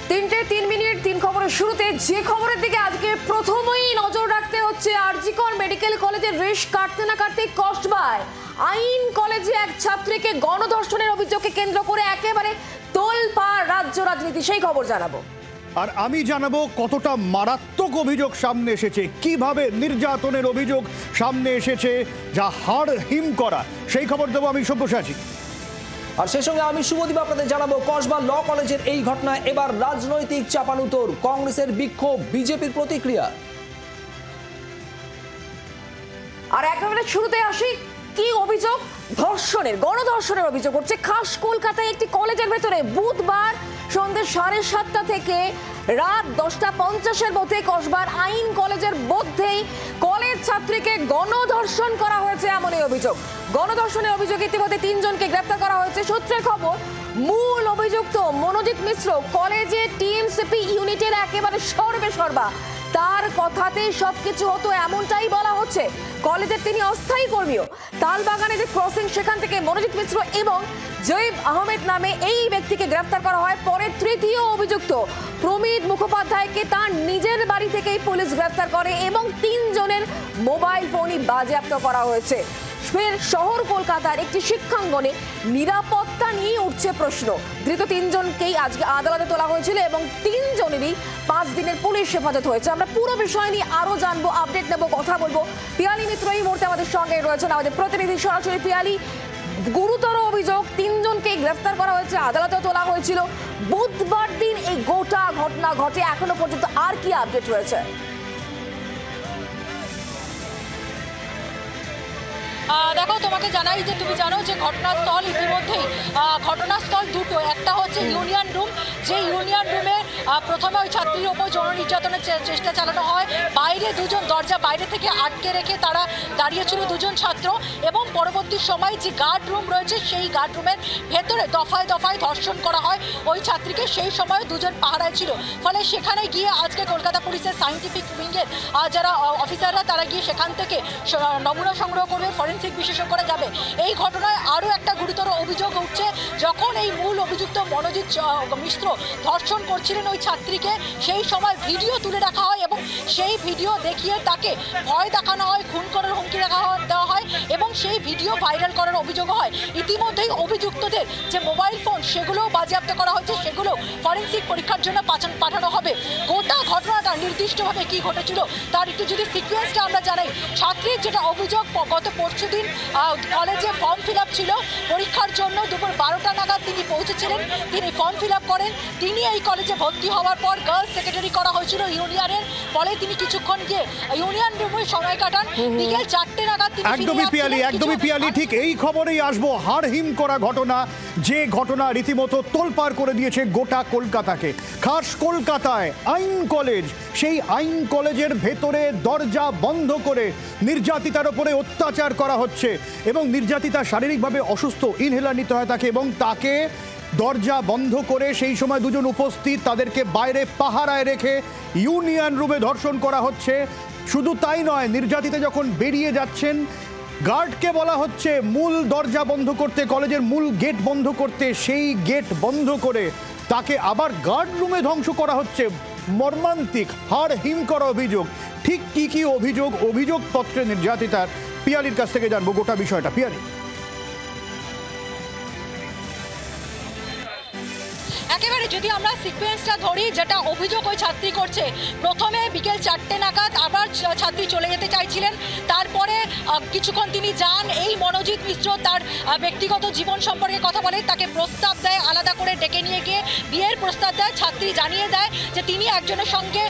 3 খবরের শুরুতে যে খবরের দিকে আজকে প্রথমেই নজর রাখতে হচ্ছে, আরজিকর মেডিকেল কলেজের রেশ কাটতে না কাটতে কসবায় আইন কলেজে এক ছাত্রীকে গণধর্ষণের অভিযোগকে কেন্দ্র করে একেবারে তোলপাড় রাজ্য রাজনীতি, সেই খবর জানাবো। আর আমি জানাবো কতটা মারাত্মক অভিযোগ সামনে এসেছে, কিভাবে নির্যাতনের অভিযোগ সামনে এসেছে, যা হাড় হিম করা, সেই খবর দেবো আমি সব্যসাচী। আর সেই সঙ্গে আমি শুভদীপ আপনাদের জানাবো কসবা ল কলেজের এই ঘটনায় এবার রাজনৈতিক চাপানুতোর, কংগ্রেসের বিক্ষোভ, বিজেপির প্রতিক্রিয়া। আর একেবারে শুরুতে আসি, কি অভিযোগ? ধর্ষণের, গণধর্ষণের অভিযোগ হচ্ছে খাস কলকাতায় একটি কলেজের ভেতরে বুধবার সন্ধ্যে 7:30 থেকে রাত 10:50 মধ্যে কসবার আইন কলেজের মধ্যেই কলেজ ছাত্রীকে গণধর্ষণ করা হয়েছে, এমনই অভিযোগ। গণধর্ষণের অভিযোগে ইতিমধ্যে 3 জনকে গ্রেপ্তার করা হয়েছে। সূত্রের খবর, মূল অভিযুক্ত মনোজিৎ মিশ্র কলেজে টিএমসিপি ইউনিটের একেবারে সর্বেসর্বা, তার কথাতেই সবকিছু হতো এমনটাই বলা হচ্ছে। কলেজের তিনি অস্থায়ী কর্মীও। তালবাগানে যে ক্রসিং, সেখান থেকে মনোজিৎ মিশ্র এবং জৈব আহমেদ নামে এই ব্যক্তিকে গ্রেফতার করা হয়। পরে তৃতীয় অভিযুক্ত প্রমিত মুখোপাধ্যায়কে তার নিজের বাড়ি থেকেই পুলিশ গ্রেফতার করে এবং 3 জনের মোবাইল ফোনই বাজেয়াপ্ত করা হয়েছে। ফের শহর কলকাতার একটি শিক্ষাঙ্গনে নিরাপত্তা নিয়ে উঠছে প্রশ্ন। ধৃত 3 জনকেই আজকে আদালতে তোলা হয়েছিল এবং 3 জনেরই 5 দিনের পুলিশ হেফাজত হয়েছে। আমরা পুরো বিষয় নিয়ে আরো জানবো, আপডেট নেবো, কথা বলবো। পিয়ালি মিত্র এই মুহূর্তে আমাদের সঙ্গে রয়েছেন, আমাদের প্রতিনিধি সরাসরি। পিয়ালি, গুরুতর অভিযোগ, 3 জনকে গ্রেফতার করা হয়েছে, আদালতে তোলা হয়েছিল। বুধবার দিন এই গোটা ঘটনা ঘটে, এখনো পর্যন্ত আর কি আপডেট রয়েছে? দেখো, তোমাকে জানাই যে তুমি জানো যে ঘটনাস্থল ইতিমধ্যেই ঘটনাস্থল দুটো, একটা হচ্ছে ইউনিয়ন রুম, যে ইউনিয়ন রুমে প্রথমে ওই ছাত্রীর ওপর যৌন নির্যাতনের চেষ্টা চালানো হয়। বাইরে 2 জন দরজা বাইরে থেকে আটকে রেখে তারা দাঁড়িয়েছিল 2 জন ছাত্র, এবং পরবর্তী সময় যে গার্ড রুম রয়েছে সেই গার্ড রুমের ভেতরে দফায় দফায় ধর্ষণ করা হয় ওই ছাত্রীকে। সেই সময় 2 জন পাহারায় ছিল, ফলে সেখানে গিয়ে আজকে কলকাতা পুলিশের সায়েন্টিফিক উইংয়ের যারা অফিসাররা তারা গিয়ে সেখান থেকে নমুনা সংগ্রহ করবে, ফরেন্সিক বিশেষজ্ঞরা যাবে। এই ঘটনায় আরও একটা গুরুতর অভিযোগ উঠছে। যখন এই মূল অভিযুক্ত মনোজিৎ মিশ্র ধর্ষণ করছিলেন ওই ছাত্রীকে, সেই সময় ভিডিও তুলে রাখা হয় এবং সেই ভিডিও দেখিয়ে তাকে ভয় দেখানো হয়, খুন করার হুমকি দেওয়া হয় এবং সেই ভিডিও ভাইরাল করার অভিযোগ হয়। ইতিমধ্যেই অভিযুক্তদের যে মোবাইল ফোন সেগুলোও বাজেয়াপ্ত করা হয়েছে, সেগুলো ফরেন্সিক পরীক্ষার জন্য পাঠানো হবে। গোটা ঘটনাটা নির্দিষ্টভাবে কি ঘটেছিল তার একটু যদি সিকোয়েন্সটা আমরা জানাই। ছাত্রীর যেটা অভিযোগ, গত পরশু দিন কলেজে ফর্ম ফিল আপ ছিল পরীক্ষার জন্য, দুপুর 12টা নাগাদ তিনি পৌঁছেছিলেন, তিনি ফর্ম ফিল আপ করেন। তিনি এই কলেজে ভর্তি হওয়ার পর গার্লস সেক্রেটারি করা হয়েছিল ইউনিয়নের, ফলে তিনি কিছুক্ষণ গিয়ে ইউনিয়ন রুমে সময় কাটান। বিকেল 4টে নাগাদ তিনি একদমই পিয়ালি ঠিক এই খবরেই আসবো। হাড় হিম করা ঘটনা, যে ঘটনা রীতিমতো তোলপাড় করে দিয়েছে গোটা কলকাতাকে। খাস কলকাতায় আইন কলেজ, সেই আইন কলেজের ভেতরে দরজা বন্ধ করে নির্যাতিতার উপরে অত্যাচার করা হচ্ছে এবং নির্যাতিতা শারীরিকভাবে অসুস্থ, ইনহেলার নিতে হয় তাকে, এবং তাকে দরজা বন্ধ করে সেই সময় 2 জন উপস্থিত, তাদেরকে বাইরে পাহারায় রেখে ইউনিয়ন রুমে ধর্ষণ করা হচ্ছে। শুধু তাই নয়, নির্যাতিতা যখন বেরিয়ে যাচ্ছেন, গার্ডকে বলা হচ্ছে মূল দরজা বন্ধ করতে, কলেজের মূল গেট বন্ধ করতে, সেই গেট বন্ধ করে তাকে আবার গার্ড রুমে ধ্বংস করা হচ্ছে। মর্মান্তিক, হাড় হিম করা অভিযোগ। ঠিক কি অভিযোগ, অভিযোগপত্রে নির্যাতিতার, পিয়ালির কাছ থেকে জানবো গোটা বিষয়টা। পিয়ালি, একেবারে যদি আমরা সিকোয়েন্সটা ধরি, যেটা অভিযোগ ওই ছাত্রী করছে, প্রথমে বিকেল 4টে নাগাদ আবার ছাত্রী চলে যেতে চাইছিলেন, তারপরে কিছুক্ষণ তিনি যান। এই মনোজিৎ মিশ্র তার ব্যক্তিগত জীবন সম্পর্কে কথা বলে, তাকে প্রস্তাব দেয়, আলাদা করে ডেকে নিয়ে গিয়ে বিয়ের প্রস্তাব দেয়। ছাত্রী জানিয়ে দেয় যে তিনি একজনের সঙ্গে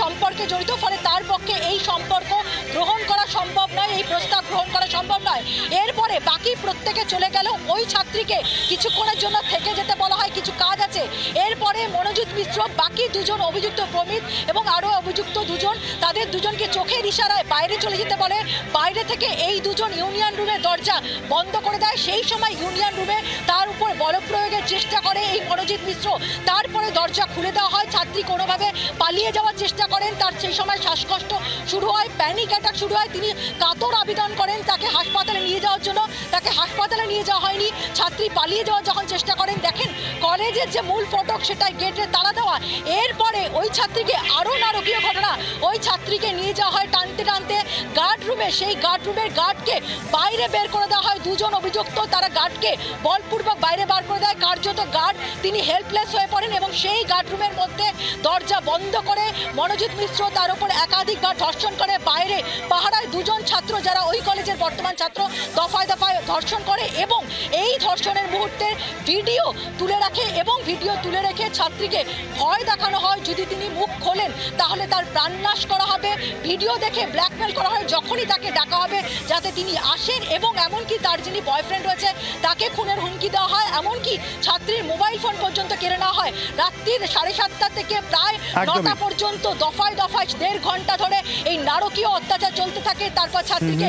সম্পর্কে জড়িত, ফলে তার পক্ষে এই সম্পর্ক গ্রহণ করা সম্ভব নয়, এই প্রস্তাব গ্রহণ করা সম্ভব নয়। এরপরে বাকি প্রত্যেকে চলে গেল, ওই ছাত্রীকে কিছুক্ষণের জন্য থেকে যেতে বলা হয়, কিছু কাজ আছে। এরপরে মনোজিৎ মিশ্র বাকি 2 জন অভিযুক্ত, প্রমিত এবং আরও অভিযুক্ত 2 জন, তাদের 2 জনকে চোখের ইশারায় বাইরে চলে যেতে বলে। বাইরে থেকে এই 2 জন ইউনিয়ন রুমের দরজা বন্ধ করে দেয়। সেই সময় ইউনিয়ন রুমে তার উপর বলপ্রয়োগের চেষ্টা করে এই মনোজিৎ মিশ্র। তারপরে দরজা খুলে দেওয়া হয়, ছাত্রী কোনোভাবে পালিয়ে যাওয়ার চেষ্টা করেন, তার সেই সময় শ্বাসকষ্ট শুরু হয়, প্যানিক অ্যাটাক শুরু হয়, তিনি কাতর আবেদন করেন তাকে হাসপাতালে নিয়ে যাওয়ার জন্য। জন্য তাকে হাসপাতালে নিয়ে যাওয়া হয়নি। ছাত্রী পালিয়ে যাওয়ার যখন চেষ্টা করেন, দেখেন কলেজের যে মূল ফটক সেটাই গেটে তালা দেওয়া। এরপরে ওই ছাত্রীকে আরও নারকীয় ঘটনা, ওই ছাত্রীকে নিয়ে যাওয়া হয় টানতে টানতে গার্ড রুমে। সেই গার্ড রুমের গার্ডকে বাইরে বের করে দেওয়া হয়। দুজন অভিযুক্ত তারা গার্ডকে বলপূর্বক বাইরে বার করে দেয়। কার্যত গার্ড তিনি হেল্পলেস হয়ে পড়েন এবং সেই গার্ড রুমের মধ্যে দরজা বন্ধ করে মনোজিৎ মিশ্র তার উপর একাধিকবার ধর্ষণ করে। বাইরে পাহারায় দুজন ছাত্র যারা ওই কলেজের বর্তমান ছাত্র দফায় দফায় ধর্ষণ করে এবং এই ধর্ষণের মুহূর্তের ভিডিও তুলে রাখে এবং ভিডিও তুলে রেখে ছাত্রীকে ভয় দেখানো হয়, যদি তিনি মুখ খোলেন তাহলে তার প্রাণনাশ করা হবে। ভিডিও দেখে ব্ল্যাকমেল করা হয় যখনই তাকে ডাকা হবে যাতে তিনি আসেন এবং এমনকি তার যিনি বয়ফ্রেন্ড রয়েছে তাকে খুনের হুমকি দেওয়া হয়। এমনকি ছাত্রীর মোবাইল ফোন পর্যন্ত কেড়ে নেওয়া হয়। রাত্রির 7:30 থেকে প্রায় 9টা পর্যন্ত দফায় দফায় 1.5 ঘন্টা ধরে এই নারকীয় অত্যাচার চলতে থাকে। তারপর ছাত্রীকে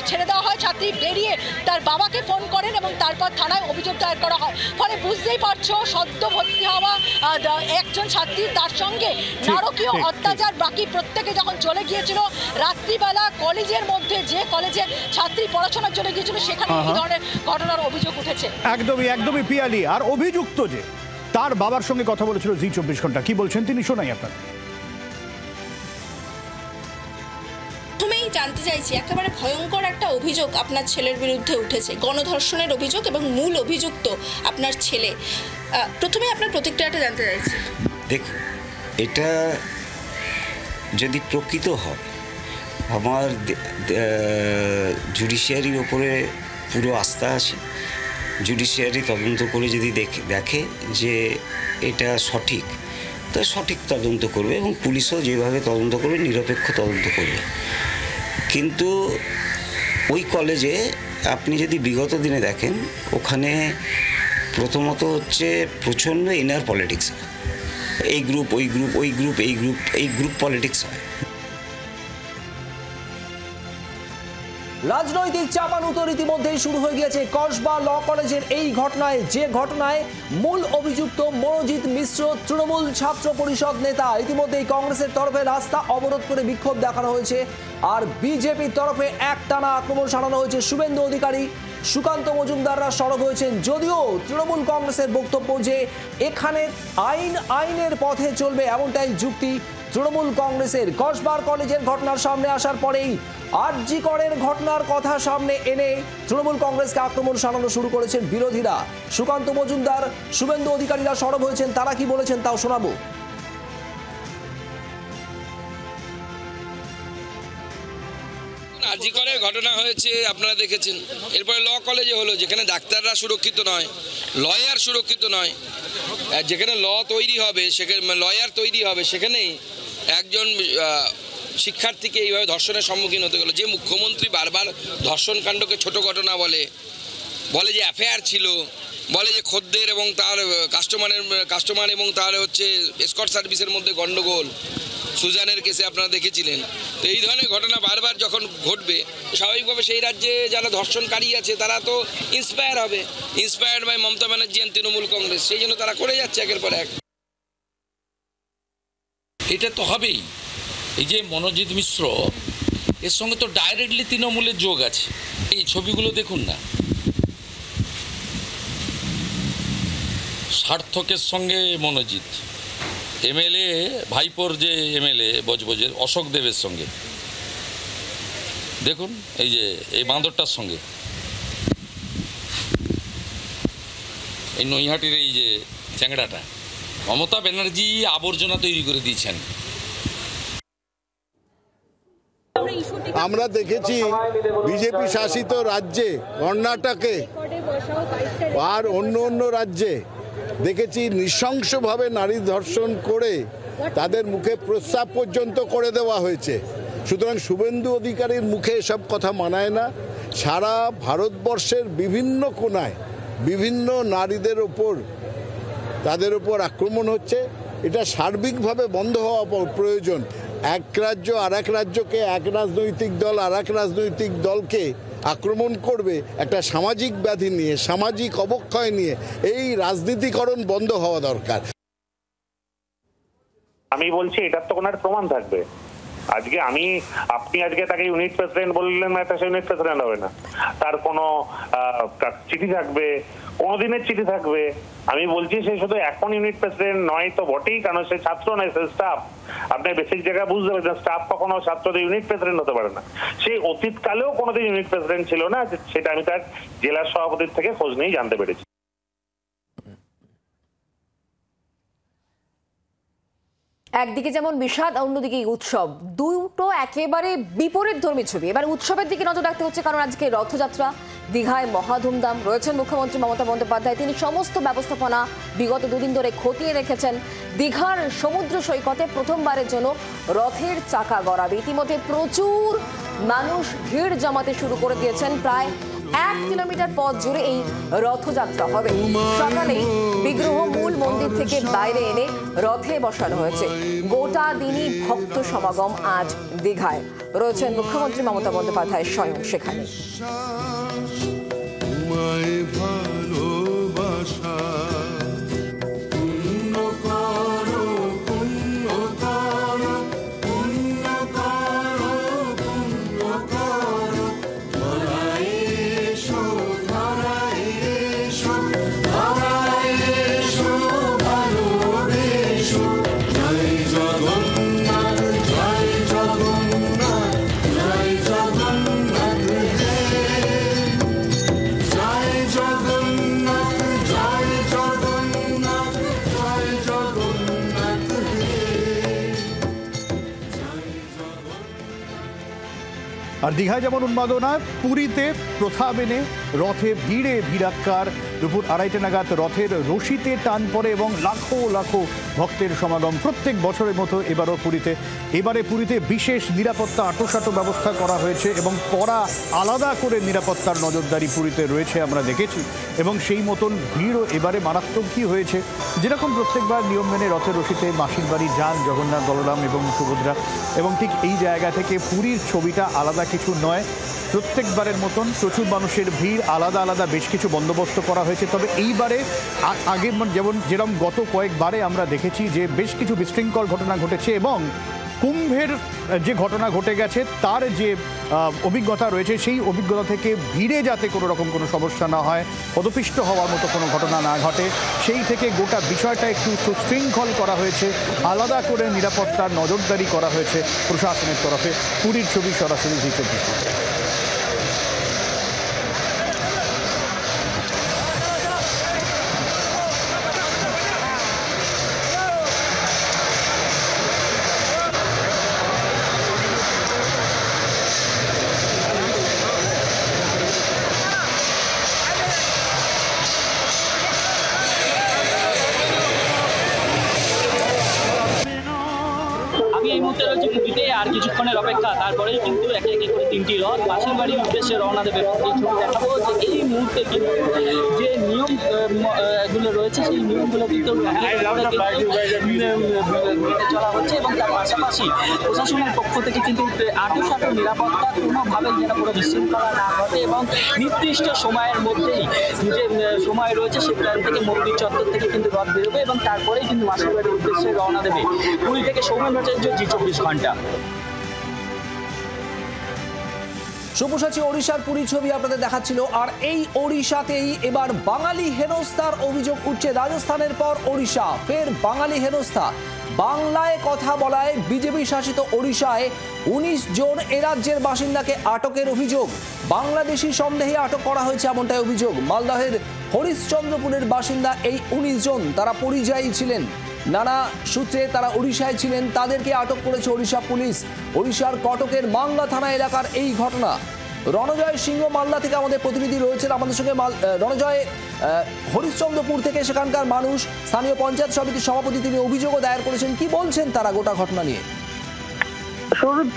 ছেড়ে দেওয়া হয়। ছাত্রী বেরিয়ে তার বাবাকে ফোন করেন এবং তারপর থানায় অভিযোগ দায়ের করা হয়। ফলে বুঝতেই পারছো সদ্য ভর্তি হওয়া একজন ছাত্রী, তার সঙ্গে নারকীয় অত্যাচার। বাকি প্রত্যেকে যখন চলে গিয়েছিল রাত্রিবেলা কলেজের মধ্যে, যে কলেজে ছাত্রী পড়াশোনার জন্য গিয়েছিল সেখানে এই ধরনের ঘটনার অভিযোগ উঠেছে। একদমই পিয়ালি। আর অভিযুক্ত যে তার বাবার সঙ্গে কথা বলেছিল জি 24 ঘন্টা, কি বলছেন তিনি শোনাই আপনার। প্রথমেই জানতে চাইছি, একেবারে ভয়ঙ্কর একটা অভিযোগ আপনার ছেলের বিরুদ্ধে উঠেছে, গণধর্ষণের অভিযোগ এবং মূল অভিযুক্ত আপনার ছেলে। প্রথমে আপনার প্রতিক্রিয়াটা জানতে চাইছি। দেখুন, এটা যদি প্রকৃত হয়, আমার জুডিশিয়ারির ওপরে পুরো আস্থা আছে। জুডিশিয়ারি তদন্ত করে যদি দেখে যে এটা সঠিক, তা সঠিক তদন্ত করবে এবং পুলিশও যেভাবে তদন্ত করবে নিরপেক্ষ তদন্ত করবে। কিন্তু ওই কলেজে আপনি যদি বিগত দিনে দেখেন, ওখানে প্রথমত হচ্ছে প্রচণ্ড ইনার পলিটিক্স, এই গ্রুপ ওই গ্রুপ, ওই গ্রুপ এই গ্রুপ, এই গ্রুপ পলিটিক্স হয়। রাজনৈতিক চাপানুতোর ইতিমধ্যেই শুরু হয়ে গিয়েছে কসবা ল কলেজের এই ঘটনায়, যে ঘটনায় মূল অভিযুক্ত মনোজিৎ মিশ্র তৃণমূল ছাত্র পরিষদ নেতা। ইতিমধ্যেই কংগ্রেসের তরফে রাস্তা অবরোধ করে বিক্ষোভ দেখানো হয়েছে, আর বিজেপির তরফে একটানা আক্রমণ সারানো হয়েছে। শুভেন্দু অধিকারী, সুকান্ত মজুমদাররা সরব হয়েছেন। যদিও তৃণমূল কংগ্রেসের বক্তব্য যে এখানে আইনের পথে চলবে, এমনটাই যুক্তি তৃণমূল কংগ্রেসের। কসবার কলেজের ঘটনার সামনে আসার পরেই আরজি করের ঘটনার কথা সামনে এনে তৃণমূল কংগ্রেসকে আক্রমণ সারানো শুরু করেছেন বিরোধীরা। সুকান্ত মজুমদার, শুভেন্দু অধিকারীরা সরব হয়েছেন, তারা কি বলেছেন তাও শোনাবো। আরজি করের ঘটনা হয়েছে, আপনারা দেখেছেন। এরপরে ল কলেজে হলো, যেখানে ডাক্তাররা সুরক্ষিত নয়, লয়ার সুরক্ষিত নয়। যেখানে তৈরি হবে, সেখানে লয়ার তৈরি হবে, সেখানেই একজন শিক্ষার্থীকে এইভাবে ধর্ষণের সম্মুখীন হতে গেল। যে মুখ্যমন্ত্রী বারবার ধর্ষণ কাণ্ডকে ছোট ঘটনা বলে যে অ্যাফেয়ার ছিল, বলে যে খদ্দের এবং তার কাস্টমার এবং তার হচ্ছে এসকর্ট সার্ভিসের মধ্যে গণ্ডগোল, সুজানের কেসে আপনারা দেখেছিলেন। তো এই ধরনের ঘটনা বারবার যখন ঘটবে, স্বাভাবিকভাবে সেই রাজ্যে যারা ধর্ষণকারী আছে তারা তো inspired by Mamata Banerjee and Trinamool Congress, সেই জন্য তারা করে যাচ্ছে একের পর এক। এটা তো হবেই। এই যে মনোজিৎ মিশ্র, এর সঙ্গে তো ডাইরেক্টলি তৃণমূলের যোগ আছে। এই ছবিগুলো দেখুন না, সার্থকের সঙ্গে মনোজিৎ, এমএলএ ভাইপোর যে এমএলএ বজবজের অশোক দেবের সঙ্গে দেখুন, এই যে এই বাঁদরটার সঙ্গে, এই নৈহাটির এই যে চ্যাংড়াটা, মমতা ব্যানার্জি আবর্জনা তৈরি করে দিয়েছেন। আমরা দেখেছি বিজেপি শাসিত রাজ্যে, কর্ণাটকে আর অন্য রাজ্যে দেখেছি নৃশংসভাবে নারী ধর্ষণ করে তাদের মুখে প্রস্রাব পর্যন্ত করে দেওয়া হয়েছে। সুতরাং শুভেন্দু অধিকারীর মুখে এসব কথা মানায় না। সারা ভারতবর্ষের বিভিন্ন কোণায় বিভিন্ন নারীদের ওপর, তাদের ওপর আক্রমণ হচ্ছে। এটা সার্বিকভাবে বন্ধ হওয়া প্রয়োজন। এক রাজ্য আর এক রাজ্যকে, এক রাজনৈতিক দল আর এক রাজনৈতিক দলকে আক্রমণ করবে একটা সামাজিক ব্যাধি নিয়ে, সামাজিক অবক্ষয় নিয়ে। এই রাজনীতিকরণ বন্ধ হওয়া দরকার। আমি বলছি এটার তো কোনো প্রমাণ থাকবে। আজকে আপনি আজকে তাকে ইউনিট প্রেসিডেন্ট বললেন না, সে ইউনিট প্রেসিডেন্ট হবে না। তার কোনো চিঠি থাকবে, কোনোদিনের চিঠি থাকবে। আমি বলছি সে শুধু এখন ইউনিট প্রেসিডেন্ট নয় তো বটেই, কারণ সে ছাত্র নয়, সে স্টাফ। আপনি বেসিক জায়গায় বুঝতে পারছেন স্টাফ কখনো ছাত্রদের ইউনিট প্রেসিডেন্ট হতে পারে না। সেই অতীতকালেও কোনোদিন ইউনিট প্রেসিডেন্ট ছিল না, সেটা আমি তার জেলার সভাপতির থেকে খোঁজ নিয়েই জানতে পেরেছি। একদিকে যেমন বিষাদ, অন্যদিকে উৎসব, দুটো একেবারে বিপরীত ধর্মী ছবি। এবার উৎসবের দিকে নজর রাখতে হচ্ছে, কারণ আজকে রথযাত্রা, দীঘায় মহাধুমধাম। রয়েছেন মুখ্যমন্ত্রী মমতা বন্দ্যোপাধ্যায়, তিনি সমস্ত ব্যবস্থাপনা বিগত দুদিন ধরে খতিয়ে রেখেছেন। দীঘার সমুদ্র সৈকতে প্রথমবারের জন্য রথের চাকা গড়াবে। ইতিমধ্যে প্রচুর মানুষ ভিড় জমাতে শুরু করে দিয়েছেন। প্রায় 1 কিলোমিটার পথ জুড়ে এই রথযাত্রা হবে। সকালেই বিগ্রহ মূল মন্দির থেকে বাইরে এনে রথে বসানো হয়েছে। গোটা দিনই ভক্ত সমাগম আজ দীঘায়। রয়েছেন মুখ্যমন্ত্রী মমতা বন্দ্যোপাধ্যায় স্বয়ং সেখানে। আর দীঘায় যেমন উন্মাদনা, পুরীতে প্রথা মেনে রথে ভিড়ে ভিড়াক্কার। দুপুর 2:30 নাগাদ রথের রশিতে টান পড়ে এবং লাখো লাখো ভক্তের সমাগম। প্রত্যেক বছরের মতো এবারে পুরীতে বিশেষ নিরাপত্তা আঁটোসাঁটো ব্যবস্থা করা হয়েছে এবং কড়া আলাদা করে নিরাপত্তার নজরদারি পুরীতে রয়েছে, আমরা দেখেছি। এবং সেই মতন ভিড়ও এবারে মারাত্মক কি হয়েছে, যেরকম প্রত্যেকবার নিয়ম মেনে রথের রশিতে মাসির বাড়ি যান জগন্নাথ, বলরাম এবং সুভদ্রা, এবং ঠিক এই জায়গা থেকে পুরীর ছবিটা আলাদা কিছু নয়। প্রত্যেকবারের মতন প্রচুর মানুষের ভিড়, আলাদা আলাদা বেশ কিছু বন্দোবস্ত করা হয়েছে। তবে এইবারে আগে যেরকম গত কয়েকবারে আমরা দেখেছি যে বেশ কিছু বিশৃঙ্খল ঘটনা ঘটেছে, এবং কুম্ভের যে ঘটনা ঘটে গেছে তার যে অভিজ্ঞতা রয়েছে, সেই অভিজ্ঞতা থেকে ভিড়ে যাতে কোনো রকম কোনো সমস্যা না হয়, পদপিষ্ট হওয়ার মতো কোনো ঘটনা না ঘটে, সেই থেকে গোটা বিষয়টা একটু সুশৃঙ্খল করা হয়েছে। আলাদা করে নিরাপত্তার নজরদারি করা হয়েছে প্রশাসনের তরফে। পুরীর ছবি সরাসরি জি24। এই মুহূর্তে রয়েছে পুরীতে, আর কিছুক্ষণের অপেক্ষা, তারপরেই কিন্তু একে একে করে 3টি রথ মাসির বাড়ির উদ্দেশ্যে রওনা দেবে। এই ছবি দেখাবো যে এই মুহূর্তে কিন্তু যে নিয়মগুলো রয়েছে সেই নিয়মগুলো কিন্তু মেনে চলা হচ্ছে, এবং তার পাশাপাশি প্রশাসনের পক্ষ থেকে কিন্তু আঁটোসাঁটো নিরাপত্তা, কোনোভাবে যেন কোনো বিশৃঙ্খলা না ঘটে, এবং নির্দিষ্ট সময়ের মধ্যেই যে সময় রয়েছে সেখান থেকে মন্দির চত্বর থেকে কিন্তু রথ বেরোবে, এবং তারপরেই কিন্তু মাসির বাড়ির উদ্দেশ্যে রওনা দেবে। পুরী থেকে সৌমেন ভট্টাচার্য, জি24 ঘন্টা। সব্যসাচী ওড়িশার পুরী ছবি আপনাদের দেখাচ্ছিল। আর এই ওড়িশাতেই এবার বাঙালি হেনস্থার অভিযোগ উঠছে। রাজস্থানের পর ওড়িশা, ফের বাঙালি হেনস্থা। বাংলায় কথা বলায় বিজেপি শাসিত ওড়িশায় 19 জন এ রাজ্যের বাসিন্দাকে আটকের অভিযোগ। বাংলাদেশি সন্দেহে আটক করা হয়েছে এমনটাই অভিযোগ। মালদহের হরিশ্চন্দ্রপুরের বাসিন্দা এই 19 জন, তারা পরিযায়ী ছিলেন, নানা সূত্রে তারা ওড়িশায় ছিলেন, তাদেরকে আটক করেছে ওড়িশা পুলিশ। ওড়িশার কটকের মাঙ্গা থানা এলাকার এই ঘটনা। রণজয় সিংহ মালদা থেকে আমাদের প্রতিনিধি রয়েছেন আমাদের সঙ্গে। রণজয়, হরিশ্চন্দ্রপুর থেকে সেখানকার মানুষ, স্থানীয় পঞ্চায়েত সমিতির সভাপতি, তিনি অভিযোগও দায়ের করেছেন। কি বলছেন তারা গোটা ঘটনা নিয়ে?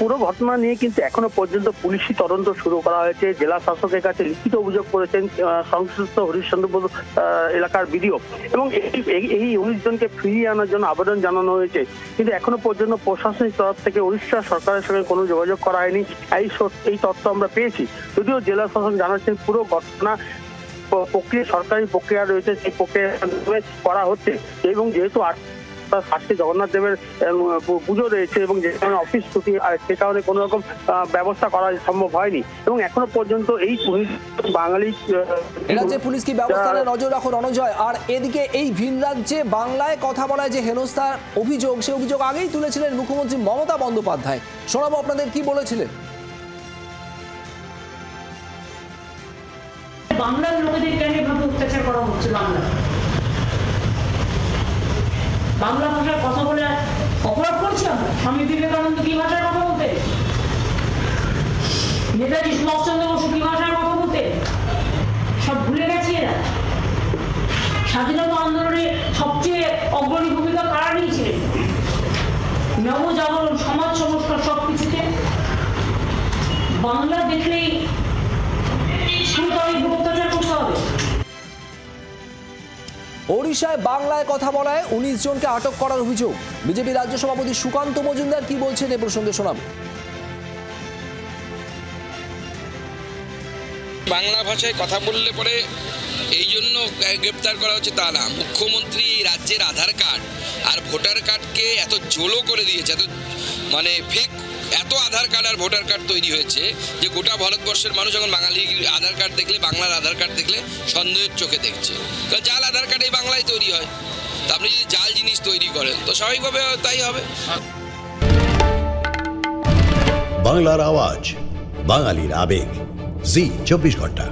পুরো ঘটনা নিয়ে কিন্তু এখনো পর্যন্ত পুলিশি তদন্ত শুরু করা হয়েছে। জেলা শাসকের কাছে লিখিত অভিযোগ করেছেন সংশ্লিষ্ট হরিশ্চন্দ্রপুর এলাকার বিডিও, এবং এই 19 জনকে ফিরিয়ে আনার জন্য আবেদন জানানো হয়েছে। কিন্তু এখনো পর্যন্ত প্রশাসনিক তরফ থেকে উড়িষ্যা সরকারের সঙ্গে কোনো যোগাযোগ করা হয়নি, এই তথ্য আমরা পেয়েছি। যদিও জেলা শাসক জানাচ্ছেন পুরো ঘটনা প্রক্রিয়া, সরকারি প্রক্রিয়া রয়েছে, সেই প্রক্রিয়া করা হচ্ছে, এবং যেহেতু অর্থাৎ ষষ্ঠী জগন্নাথ দেবের পুজো রয়েছে এবং যে কারণে অফিস ছুটি, সে কারণে কোনো রকম ব্যবস্থা করা সম্ভব হয়নি এবং এখনো পর্যন্ত এই বাঙালি রাজ্যে পুলিশ কি ব্যবস্থা নজর রাখো রণজয়। আর এদিকে এই ভিন রাজ্যে বাংলায় কথা বলায় যে হেনস্থার অভিযোগ, সে অভিযোগ আগেই তুলেছিলেন মুখ্যমন্ত্রী মমতা বন্দ্যোপাধ্যায়। শোনাবো আপনাদের কি বলেছিলেন। বাংলার লোকেদের কেন এভাবে অত্যাচার করা হচ্ছে? বাংলা ভাষার কথা বলে অপরাধ করছি আমরা? স্বামী বিবেকানন্দ কি ভাষায় কথা বলতে, নেতাজি সুভাষচন্দ্র বসু কি ভাষায় কথা বলতে, সব ভুলে গেছি এরা। স্বাধীনতা আন্দোলনে সবচেয়ে অগ্রণী ভূমিকা কারা নিয়েছিলেন? নবজাগরণ, সমাজ সংস্কার, সবকিছুতে বাংলা দেখলেই অত্যাচার করতে হবে। ওড়িশায় বাংলায় কথা বলায় 19 জনকে আটক করার অভিযোগ। বিজেপি রাজ্য সভাপতি সুকান্ত মজুমদার কি বলছেন এ প্রসঙ্গে শোনাবো। বাংলা ভাষায় কথা বললে পরে এই জন্য গ্রেপ্তার করা হচ্ছে তা না। মুখ্যমন্ত্রী রাজ্যের আধার কার্ড আর ভোটার কার্ডকে এত জোলো করে দিয়েছে, এত মানে ফেক, এত আধার কার্ড আর ভোটার কার্ড তৈরি হয়েছে যে গোটা ভারতবর্ষের মানুষ এখন বাঙালির আধার কার্ড দেখলে, বাংলার আধার কার্ড দেখলে সন্দেহের চোখে দেখছে। তো জাল আধার কার্ড এই বাংলায় তৈরি হয়, তা আপনি যদি জাল জিনিস তৈরি করেন তো স্বাভাবিকভাবে তাই হবে। বাংলার আওয়াজ, বাঙালির আবেগ, জি 24 ঘন্টা।